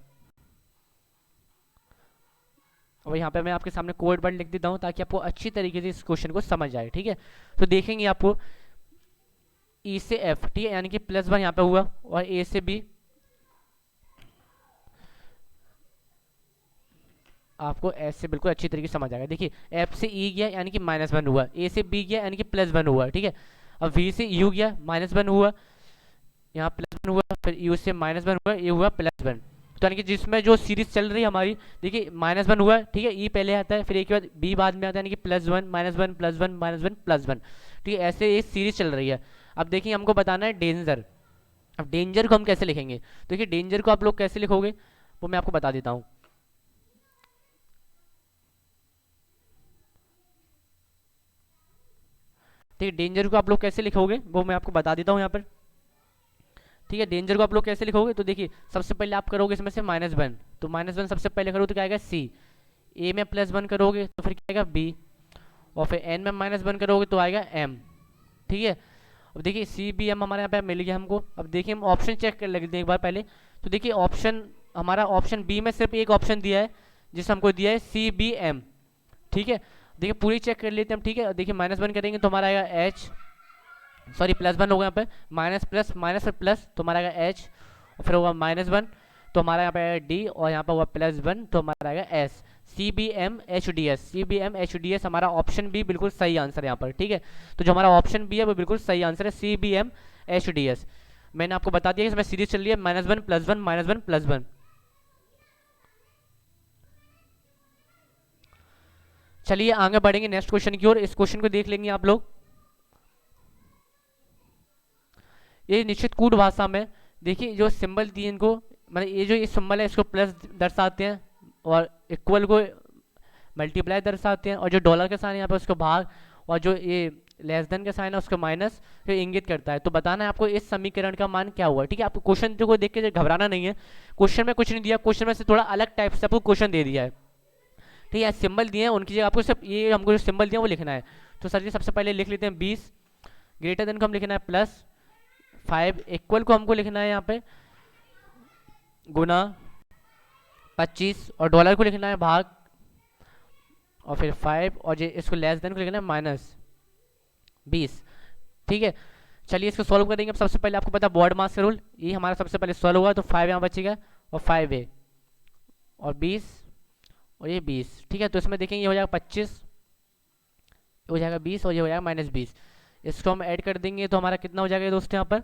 और यहाँ पे मैं आपके सामने कोड वर्ड लिख देता हूँ ताकि आपको अच्छी तरीके से इस क्वेश्चन को समझ आए, ठीक है। तो देखेंगे आपको ई से एफ, ठीक है, यानी कि +1 यहाँ पे हुआ, और ए से बी आपको ऐसे बिल्कुल अच्छी तरीके से समझ आएगा। देखिए एफ से ई गया यानी कि -1 हुआ, ए से बी गया यानी कि +1 हुआ, ठीक है। अब वी से यू गया -1 हुआ, यहाँ +1 हुआ, फिर यू से -1 हुआ, ये हुआ +1। तो यानी कि जिसमें जो सीरीज चल रही है हमारी, देखिए -1 हुआ, ठीक है, ई पहले आता है, फिर एक के बाद बी बाद में आता है, यानी कि +1 -1 +1 -1 +1, ठीक है, ऐसे ये सीरीज चल रही है। अब देखिए हमको बताना है डेंजर। अब डेंजर को हम कैसे लिखेंगे, देखिए डेंजर को आप लोग कैसे लिखोगे वो मैं आपको बता देता हूँ। ठीक है, डेंजर को आप लोग कैसे लिखोगे वो मैं आपको बता देता हूँ यहाँ पर, ठीक है। डेंजर को आप लोग कैसे लिखोगे, तो देखिए सबसे पहले आप करोगे इसमें से -1, तो -1 सबसे पहले करोगे तो क्या आएगा सी, ए में +1 करोगे तो फिर क्या आएगा बी, और फिर एन में -1 करोगे तो आएगा एम, ठीक है। अब देखिए सी बी एम हमारे यहाँ पे मिल गया हमको। अब देखिए हम ऑप्शन चेक कर लेते हैं एक बार पहले। तो देखिए ऑप्शन हमारा ऑप्शन बी में सिर्फ एक ऑप्शन दिया है जिसे हमको दिया है सी बी एम, ठीक है। देखिए पूरी चेक कर लेते हैं हम, ठीक है। देखिए -1 करेंगे तो हमारा आएगा एच, सॉरी +1 होगा यहाँ पे, माइनस प्लस माइनस फिर प्लस तो हमारा आएगा एच, और फिर होगा -1 तो हमारा यहाँ पे आएगा डी, और यहाँ पे होगा +1 तो हमारा आएगा S, C B M H D S, C B M H D S हमारा ऑप्शन बी बिल्कुल सही आंसर है यहाँ पर, ठीक है। तो जो हमारा ऑप्शन बी है वो बिल्कुल सही आंसर है, C B M H D S. मैंने आपको बता दिया कि इसमें सीरीज चल रही है -1 +1 -1 +1। चलिए आगे बढ़ेंगे नेक्स्ट क्वेश्चन की ओर। इस क्वेश्चन को देख लेंगे आप लोग। ये निश्चित कूट भाषा में देखिए जो सिंबल दिए इनको, मतलब ये जो ये सिंबल है इसको प्लस दर्शाते हैं, और इक्वल को मल्टीप्लाई दर्शाते हैं, और जो डॉलर का साइन है यहाँ पे उसको भाग, और जो ये लेस देन का साइन है उसको माइनस, जो इंगित करता है। तो बताना है आपको इस समीकरण का मान क्या हुआ, ठीक है। आपको क्वेश्चन को देख के घबराना नहीं है, क्वेश्चन में कुछ नहीं दिया, क्वेश्चन में से थोड़ा अलग टाइप से आपको क्वेश्चन दे दिया है, ठीक है। सिंबल दिए हैं उनकी जगह आपको सिर्फ ये हमको जो सिंबल दिया वो लिखना है। तो सर जी सबसे पहले लिख लेते हैं 20, ग्रेटर देन को हम लिखना है +5, इक्वल को हमको लिखना है यहाँ पे गुना 25, और डॉलर को लिखना है भाग, और फिर 5, और ये इसको लेस देन को लिखना है -20, ठीक है। चलिए इसको सॉल्व करेंगे। अब सबसे पहले आपको पता है बॉड मास का रूल, ये हमारा सबसे पहले सॉल्व हुआ, तो 5 यहाँ बचेगा, और 5a और 20 और ये 20, ठीक है। तो इसमें देखेंगे ये हो जाएगा 25, हो जाएगा 20, और ये हो जाएगा -20। इसको हम ऐड कर देंगे तो हमारा कितना हो जाएगा दोस्तों यहाँ पर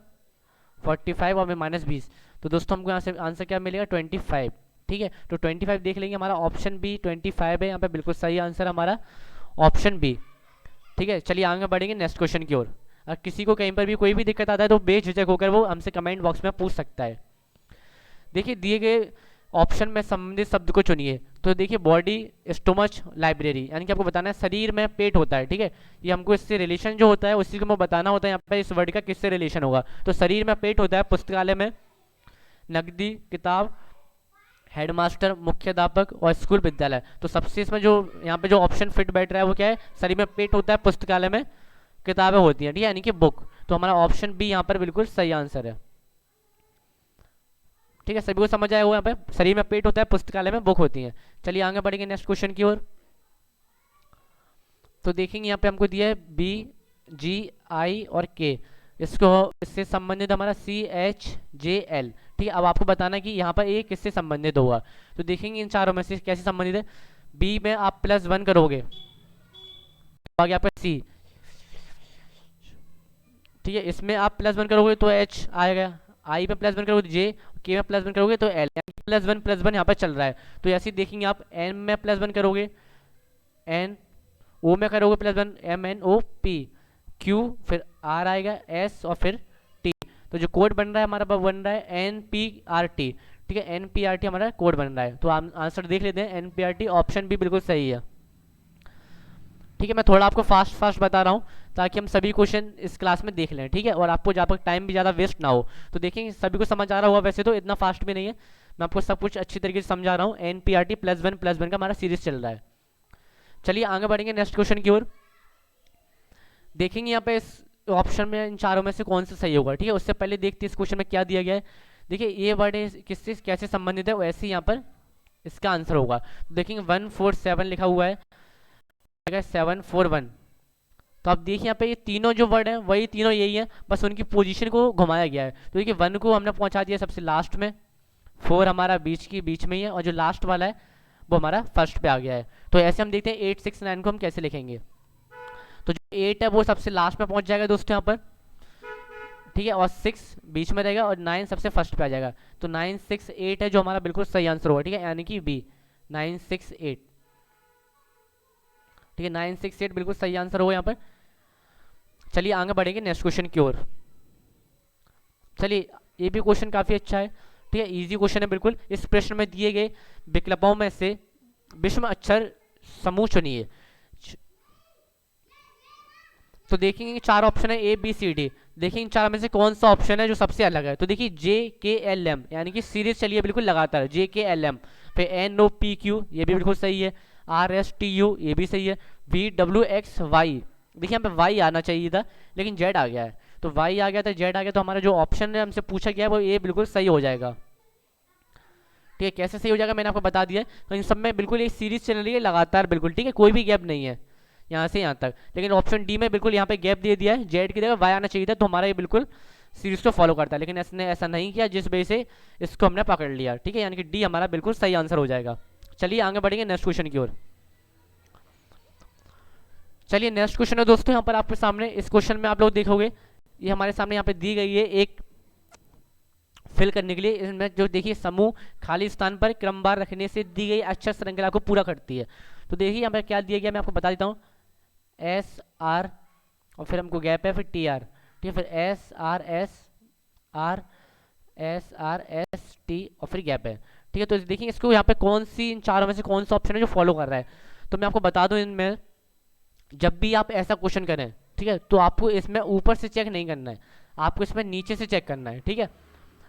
45 और -20। तो दोस्तों हमको यहाँ से आंसर क्या मिलेगा 25, ठीक है। तो 25 देख लेंगे, हमारा ऑप्शन बी 25 है यहाँ पे, बिल्कुल सही आंसर हमारा ऑप्शन बी, ठीक है। चलिए आगे बढ़ेंगे नेक्स्ट क्वेश्चन की ओर। अगर किसी को कहीं पर भी कोई भी दिक्कत आता है तो बेझिझक होकर वो हमसे कमेंट बॉक्स में पूछ सकता है। देखिए दिए गए ऑप्शन में संबंधित शब्द को चुनिए। तो देखिए बॉडी, स्टोमच, लाइब्रेरी, यानी कि आपको बताना है शरीर में पेट होता है, ठीक है। ये हमको इससे रिलेशन जो होता है उसी को हमें बताना होता है यहाँ पे, इस वर्ड का किससे रिलेशन होगा। तो शरीर में पेट होता है पुस्तकालय में, नकदी, किताब, हेडमास्टर, मुख्याध्यापक, और स्कूल विद्यालय। तो सबसे इसमें जो यहाँ पे जो ऑप्शन फिट बैठ रहा है वो क्या है, शरीर में पेट होता है पुस्तकालय में किताबें होती हैं, ठीक है, यानी कि बुक। तो हमारा ऑप्शन बी यहाँ पर बिल्कुल सही आंसर है, ठीक है। सभी को समझ आया हुआ यहाँ पे, शरीर में पेट होता है पुस्तकालय में बुक होती है। चलिए आगे बढ़ेंगे नेक्स्ट क्वेश्चन की ओर। तो देखेंगे यहाँ पे हमको दिया है बी, जी, आई और के, इसको इससे संबंधित हमारा CH, J, L, ठीक है। अब आपको बताना है कि यहाँ पर ए किससे संबंधित होगा। तो देखेंगे इन चारों में से कैसे संबंधित है। बी में आप +1 करोगे तो आगे आपका C, ठीक है। इसमें आप +1 करोगे तो H आएगा, आई में प्लस वन करोगे तो जे, के में प्लस वन करोगे तो एल, यानी प्लस वन यहाँ पर चल रहा है। तो ऐसे ही देखेंगे आप, एन में प्लस वन करोगे एन, ओ में करोगे plus one M N O P, Q, फिर आर आएगा, एस और फिर टी। तो जो कोड बन रहा है हमारा बन रहा है एन पी आर टी। ठीक है, एन पी आर टी हमारा कोड बन रहा है। तो हम आंसर देख लेते हैं, N P R T option भी बिल्कुल सही है। ठीक है, मैं थोड़ा आपको फास्ट फास्ट बता रहा हूँ ताकि हम सभी क्वेश्चन इस क्लास में देख लें। ठीक है, और आपको जहाँ पर टाइम भी ज़्यादा वेस्ट ना हो। तो देखेंगे सभी को समझ आ रहा हुआ, वैसे तो इतना फास्ट भी नहीं है, मैं आपको सब कुछ अच्छी तरीके से समझा रहा हूँ। N P R T plus one का हमारा सीरीज चल रहा है। चलिए आगे बढ़ेंगे नेक्स्ट क्वेश्चन की ओर। देखेंगे यहाँ पे इस ऑप्शन में इन चारों में से कौन सा सही होगा। ठीक है, उससे पहले देखते हैं इस क्वेश्चन में क्या दिया गया है। देखिए ये वर्ड किससे कैसे संबंधित है, वैसे ही यहाँ पर इसका आंसर होगा। देखेंगे 147 लिखा हुआ है, 741। तो आप देखिए यहाँ पे ये तीनों जो वर्ड हैं वही तीनों यही है, बस उनकी पोजीशन को घुमाया गया है। तो देखिए 1 को हमने पहुंचा दिया सबसे लास्ट में, 4 हमारा बीच में ही है, और जो लास्ट वाला है वो हमारा फर्स्ट पे आ गया है। तो ऐसे हम देखते हैं 8 6 9 को हम कैसे लिखेंगे। तो जो 8 है वो सबसे लास्ट में पहुंच जाएगा दोस्तों यहाँ पर। ठीक है, और 6 बीच में रहेगा और 9 सबसे फर्स्ट पे आ जाएगा। तो 9 6 8 है जो हमारा बिल्कुल सही आंसर होगा। ठीक है, यानी कि बी 9 6 8। ठीक है, 9 6 8 बिल्कुल सही आंसर होगा यहाँ पर। चलिए आगे बढ़ेंगे नेक्स्ट क्वेश्चन की ओर। चलिए ये भी क्वेश्चन काफ़ी अच्छा है। ठीक है, इजी क्वेश्चन है बिल्कुल। इस प्रश्न में दिए गए विकल्पों में से विषम अक्षर समूह चुनिए। तो देखेंगे चार ऑप्शन है ए बी सी डी। देखिए इन चार में से कौन सा ऑप्शन है जो सबसे अलग है। तो देखिए जे के एल एम, यानी कि सीरीज चलिए बिल्कुल लगातार, जे के एल एम। फिर एन ओ पी क्यू, ये भी बिल्कुल सही है। आर एस टी यू, ये भी सही है। वी डब्ल्यू एक्स वाई, देखिए यहाँ पे वाई आना चाहिए था लेकिन जेड आ गया है। तो वाई आ गया था, जेड आ गया, तो हमारा जो ऑप्शन है हमसे पूछा गया है वो ये बिल्कुल सही हो जाएगा। ठीक है, कैसे सही हो जाएगा मैंने आपको बता दिया। तो इन सब में बिल्कुल एक सीरीज चल रही है लगातार बिल्कुल। ठीक है, कोई भी गैप नहीं है यहाँ से यहाँ तक। लेकिन ऑप्शन डी में बिल्कुल यहाँ पे गैप दे दिया है, जेड की जगह वाई आना चाहिए था, तो हमारा ये बिल्कुल सीरीज को फॉलो करता है। लेकिन इसने ऐसा नहीं किया, जिस वजह से इसको हमने पकड़ लिया। ठीक है, यानी कि डी हमारा बिल्कुल सही आंसर हो जाएगा। चलिए आगे बढ़ेंगे नेक्स्ट क्वेश्चन की ओर। चलिए नेक्स्ट क्वेश्चन है दोस्तों यहाँ पर आपके सामने। इस क्वेश्चन में आप लोग देखोगे ये हमारे सामने यहाँ पे दी गई है एक फिल करने के लिए। इसमें जो देखिए समूह खाली स्थान पर क्रमवार रखने से दी गई अक्षर श्रृंखला को पूरा करती है। तो देखिए यहाँ पर क्या दिया गया मैं आपको बता देता हूँ। एस आर और फिर हमको गैप है, फिर टी आर। ठीक है, फिर एस आर एस टी और फिर गैप है। ठीक है, तो देखिए इसको यहाँ पे कौन सी इन चारों में से कौन सा ऑप्शन है जो फॉलो कर रहा है। तो मैं आपको बता दूं, इनमें जब भी आप ऐसा क्वेश्चन करें, ठीक है, तो आपको इसमें ऊपर से चेक नहीं करना है, आपको इसमें नीचे से चेक करना है। ठीक है,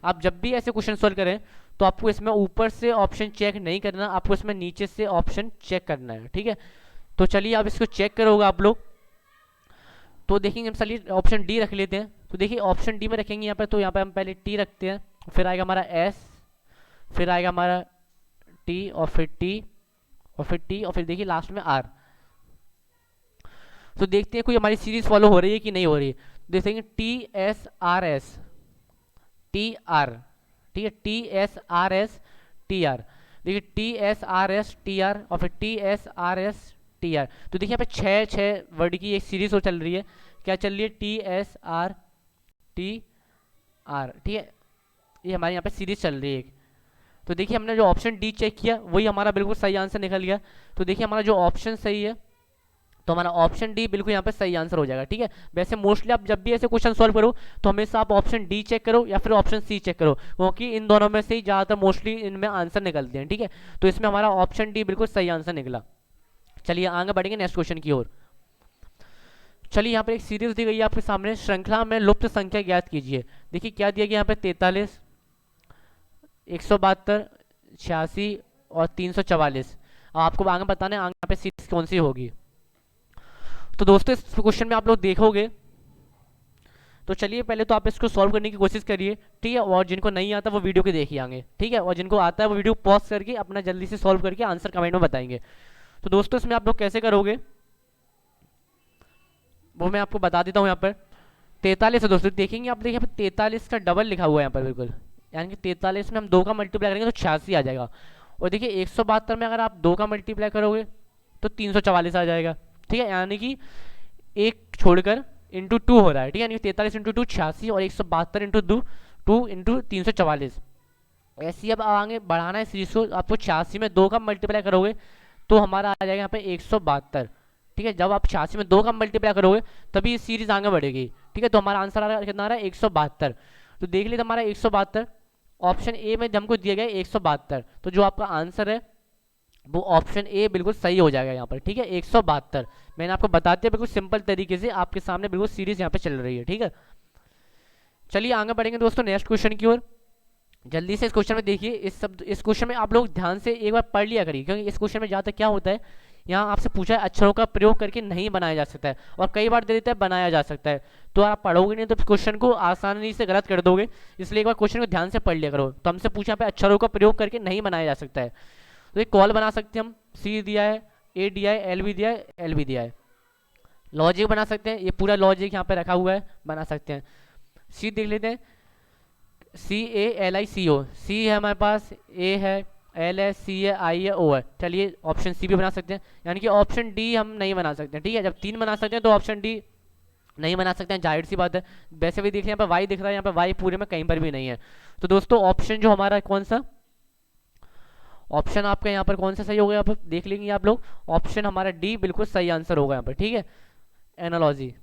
आप जब भी ऐसे क्वेश्चन सॉल्व करें तो आपको इसमें ऊपर से ऑप्शन चेक नहीं करना, आपको इसमें नीचे से ऑप्शन चेक करना है। ठीक है, तो चलिए आप इसको चेक करोगे आप लोग। तो देखेंगे हम चलिए ऑप्शन डी रख लेते हैं। तो देखिए ऑप्शन डी में रखेंगे यहाँ पर, तो यहाँ पर हम पहले टी रखते हैं, फिर आएगा हमारा एस, फिर आएगा हमारा टी और फिर टी और फिर टी और फिर देखिए लास्ट में आर। तो देखते हैं कोई हमारी सीरीज फॉलो हो रही है कि नहीं हो रही है। देखेंगे T S R S T R. ठीक है, T S R S T R. देखिए T S R S T R और फिर T S R S T R. तो देखिए यहाँ पे छः वर्ड की एक सीरीज हो चल रही है। क्या चल रही है? T S R T R. ठीक है, ये हमारे यहाँ पे सीरीज चल रही है एक। तो देखिए हमने जो ऑप्शन डी चेक किया वही हमारा बिल्कुल सही आंसर निकल गया। तो देखिए हमारा जो ऑप्शन सही है, तो हमारा ऑप्शन डी बिल्कुल यहाँ पे सही आंसर हो जाएगा। ठीक है, वैसे मोस्टली आप जब भी ऐसे क्वेश्चन सॉल्व करो तो हमेशा आप ऑप्शन डी चेक करो या फिर ऑप्शन सी चेक करो, क्योंकि इन दोनों में से ही ज़्यादातर मोस्टली इनमें आंसर निकलते हैं। ठीक है, तो इसमें हमारा ऑप्शन डी बिल्कुल सही आंसर निकला। चलिए आगे बढ़ेंगे नेक्स्ट क्वेश्चन की ओर। चलिए यहाँ पे एक सीरीज दी गई है आपके सामने, श्रृंखला में लुप्त संख्या ज्ञात कीजिए। देखिए क्या दिया गया यहाँ पे 43, 172, 86 और 344। अब आपको आगे बताना है आगे यहाँ पे सीरीज कौन सी होगी। तो दोस्तों इस क्वेश्चन में आप लोग देखोगे तो चलिए पहले तो आप इसको सॉल्व करने की कोशिश करिए। ठीक है, और जिनको नहीं आता वो वीडियो के देखिए आगे। ठीक है, और जिनको आता है वो वीडियो पॉज करके अपना जल्दी से सॉल्व करके आंसर कमेंट में बताएंगे। तो दोस्तों इसमें आप लोग कैसे करोगे वो मैं आपको बता देता हूँ। यहाँ पर 43 है दोस्तों, देखेंगे आप देखिए 43 का डबल लिखा हुआ है यहाँ पर बिल्कुल, यानी कि 43 में हम 2 का मल्टीप्लाई करेंगे तो 86 आ जाएगा। और देखिए 172 में अगर आप 2 का मल्टीप्लाई करोगे तो 344 आ जाएगा। ठीक है, यानी कि एक छोड़कर इंटू 2 हो रहा है। ठीक है, यानी 43 इंटू 2 86 और 172 इंटू 2 2 × 344। ऐसे ही अब आगे बढ़ाना है सीरीज को, आपको 86 में 2 का मल्टीप्लाई करोगे तो हमारा आ जाएगा यहाँ पे 172। ठीक है, जब आप 86 में 2 का मल्टीप्लाई करोगे तभी ये सीरीज आगे बढ़ेगी। ठीक है, तो हमारा आंसर आ रहा है कितना आ रहा है 172। तो देख लीजिए हमारा 172 ऑप्शन ए में हमको दिया गया है 172, तो जो आपका आंसर है वो ऑप्शन ए बिल्कुल सही हो जाएगा यहाँ पर। ठीक है, 172 मैंने आपको बताते हैं बिल्कुल सिंपल तरीके से, आपके सामने बिल्कुल सीरीज यहाँ पे चल रही है। ठीक है, चलिए आगे बढ़ेंगे दोस्तों नेक्स्ट क्वेश्चन की ओर। जल्दी से इस क्वेश्चन में देखिए, इस क्वेश्चन में आप लोग ध्यान से एक बार पढ़ लिया करिए, क्योंकि इस क्वेश्चन में ज़्यादातर क्या होता है, यहाँ आपसे पूछा है अक्षरों का प्रयोग करके नहीं बनाया जा सकता है, और कई बार दे देता है बनाया जा सकता है। तो आप पढ़ोगे नहीं तो क्वेश्चन को आसानी से गलत कर दोगे, इसलिए एक बार क्वेश्चन को ध्यान से पढ़ लिया करो। तो हमसे पूछा पे अक्षरों का प्रयोग करके नहीं बनाया जा सकता है, तो एक कॉल बना सकते हैं हम, सी दिया है, ए दिया है, एल भी दिया है, एल भी दिया है। लॉजिक बना सकते हैं, ये पूरा लॉजिक यहाँ पे रखा हुआ है, बना सकते हैं। सी देख लेते हैं, CALICO, सी है हमारे पास, ए है, एल है, सी है, आई है, ओ है। चलिए ऑप्शन सी भी बना सकते हैं, यानी कि ऑप्शन डी हम नहीं बना सकते हैं। ठीक है, जब 3 बना सकते हैं तो ऑप्शन डी नहीं बना सकते हैं, जाहिर सी बात है। वैसे भी देख रहे हैं यहाँ पे वाई दिख रहा है, यहाँ पे वाई पूरे में कहीं पर भी नहीं है। तो दोस्तों ऑप्शन जो हमारा कौन सा ऑप्शन आपका यहाँ पर कौन सा सही होगा, यहाँ पर देख लेंगे आप लोग, ऑप्शन हमारा डी बिल्कुल सही आंसर होगा यहाँ पर। ठीक है, एनालॉजी,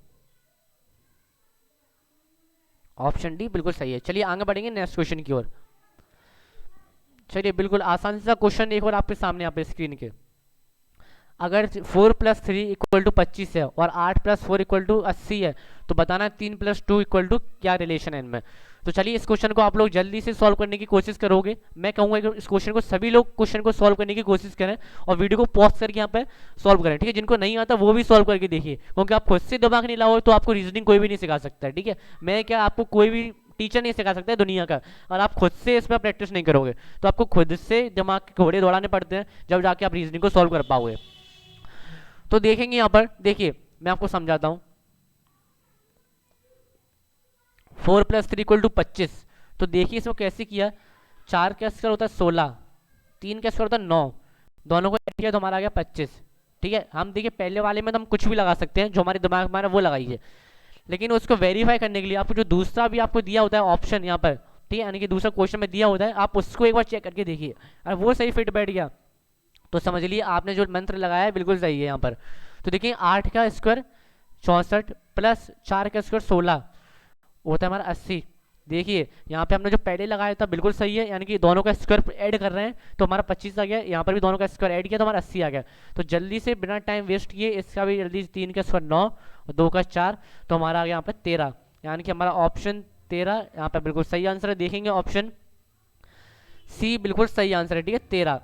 ऑप्शन डी बिल्कुल सही है। चलिए आगे बढ़ेंगे नेक्स्ट क्वेश्चन की ओर। चलिए बिल्कुल आसान सा क्वेश्चन एक और आपके सामने यहाँ पे स्क्रीन के, अगर 4 + 3 = 25 है और 8 + 4 = 80 है, तो बताना 3 + 2 = क्या रिलेशन है इनमें। तो चलिए इस क्वेश्चन को आप लोग जल्दी से सॉल्व करने की कोशिश करोगे। मैं कहूँगा कि इस क्वेश्चन को सभी लोग क्वेश्चन को सॉल्व करने की कोशिश करें और वीडियो को पॉज करके यहाँ पे सॉल्व करें। ठीक है, जिनको नहीं आता वो भी सॉल्व करके देखिए, क्योंकि आप खुद से दिमाग नहीं लाओगे तो आपको रीजनिंग कोई भी नहीं सिखा सकता है। ठीक है, मैं क्या आपको कोई भी टीचर नहीं सिखा सकता है दुनिया का, और आप खुद से इसमें प्रैक्टिस नहीं करोगे तो आपको खुद से दिमाग के घोड़े दौड़ाने पड़ते हैं, जब जाके आप रीजनिंग को सॉल्व कर पाओगे। तो देखेंगे यहाँ पर, देखिए मैं आपको समझाता हूँ। 4 + 3 = 25, तो देखिए इसको कैसे किया। 4 का स्क्वायर होता है 16, 3 का स्क्वायर होता है 9, दोनों को ऐड किया तो हमारा आ गया 25। ठीक है, हम देखिए पहले वाले में तो हम कुछ भी लगा सकते हैं, जो हमारे दिमाग में हमारा वो लगाइए, लेकिन उसको वेरीफाई करने के लिए आपको जो दूसरा भी आपको दिया होता है ऑप्शन यहाँ पर, ठीक है, यानी कि दूसरा क्वेश्चन में दिया होता है, आप उसको एक बार चेक करके देखिए, अगर वो सही फिट बैठ गया तो समझ लिए आपने जो मंत्र लगाया है बिल्कुल सही है यहाँ पर। तो देखिए 8 का स्क्वायर 64 प्लस 4 का स्क्वायर 16 होता है हमारा 80। देखिए यहाँ पे हमने जो पहले लगाया था बिल्कुल सही है, यानी कि दोनों का स्क्वायर ऐड कर रहे हैं तो हमारा 25 आ गया, यहाँ पर भी दोनों का स्क्वायर ऐड किया तो हमारा 80 आ गया। तो जल्दी से बिना टाइम वेस्ट किए इसका भी जल्दी, 3 का स्क्वायर 9 और 2 का 4, तो हमारा आ गया यहाँ पर 13, यानी कि हमारा ऑप्शन 13 यहाँ पर बिल्कुल सही आंसर है। देखेंगे ऑप्शन सी बिल्कुल सही आंसर है। ठीक है, 13,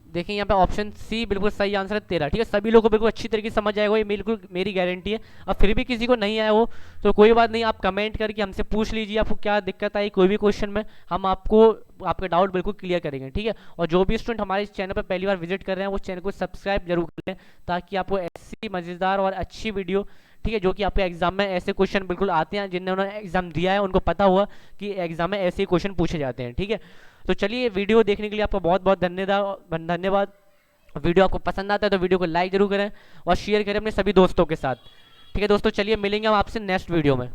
देखिए यहाँ पे ऑप्शन सी बिल्कुल सही आंसर है 13। ठीक है, सभी लोगों को बिल्कुल अच्छी तरीके से समझ आएगा, ये बिल्कुल मेरी गारंटी है। अब फिर भी किसी को नहीं आया हो तो कोई बात नहीं, आप कमेंट करके हमसे पूछ लीजिए आपको क्या दिक्कत आई कोई भी क्वेश्चन में, हम आपको आपके डाउट बिल्कुल क्लियर करेंगे। ठीक है, और जो भी स्टूडेंट हमारे इस चैनल पर पहली बार विजिट कर रहे हैं वो चैनल को सब्सक्राइब जरूर करें, ताकि आपको ऐसी मज़ेदार और अच्छी वीडियो, ठीक है, जो कि आपके एग्जाम में ऐसे क्वेश्चन बिल्कुल आते हैं, जिन्होंने एग्जाम दिया है उनको पता हुआ कि एग्जाम में ऐसे क्वेश्चन पूछे जाते हैं। ठीक है, तो चलिए वीडियो देखने के लिए आपका बहुत बहुत धन्यवाद। वीडियो आपको पसंद आता है तो वीडियो को लाइक जरूर करें और शेयर करें अपने सभी दोस्तों के साथ। ठीक है दोस्तों, चलिए मिलेंगे हम आपसे नेक्स्ट वीडियो में।